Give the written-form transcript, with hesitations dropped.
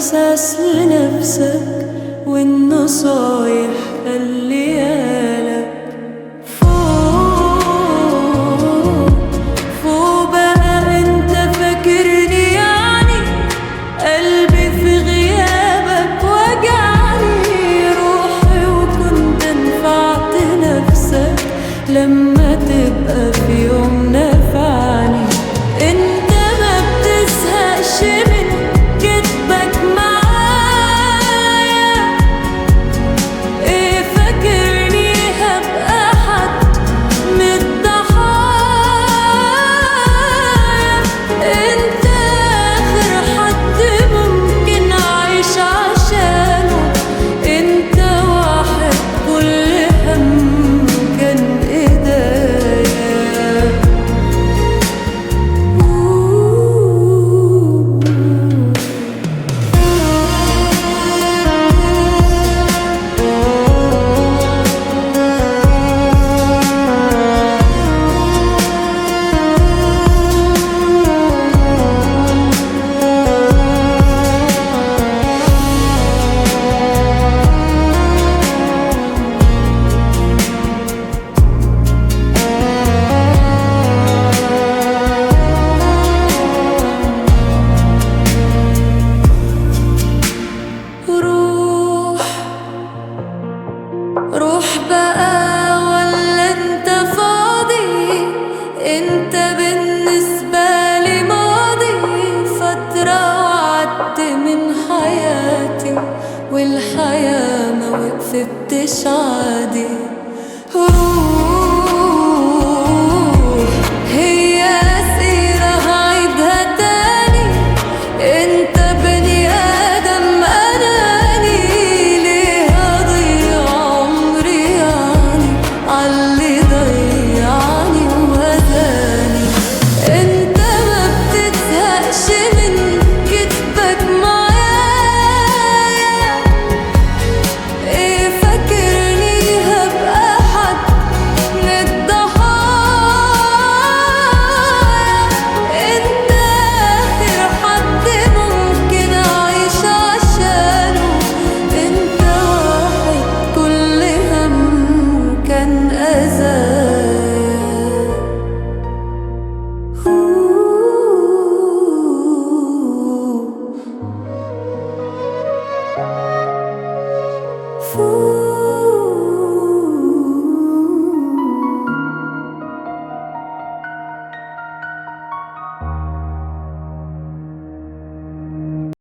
إحساس لنفسك والنصايح خليالك فوق فوق بقى. انت فاكرني يعني قلبي في غيابك وجعني روحي، وكنت نفعت نفسك لما تبقى في يوم نفعني. انت ما بتزهقش من كدبك معايا، ايه فاكرني هبقى حد من الضحايا؟ انت اخر حد ممكن اعيش عشانه، انت واحد كل هم كان ايديا. روح بقى ولا انت فاضي؟ انت بالنسبة لي ماضي، فترة وعدت من حياتي والحياة ما وقفتش عادي. روح هي أسيرة هعيدها تاني، انت بني آدم أناني، ليه أضيع عمري يعني عاللي ضيعني وهداني؟ انت ما بتزهقش من كدبك معايا، ايه فاكرني هبقى حد من الضحايا؟ انت اخر حد ممكن اعيش عشانه، انت واحد كل هم كان أذايا.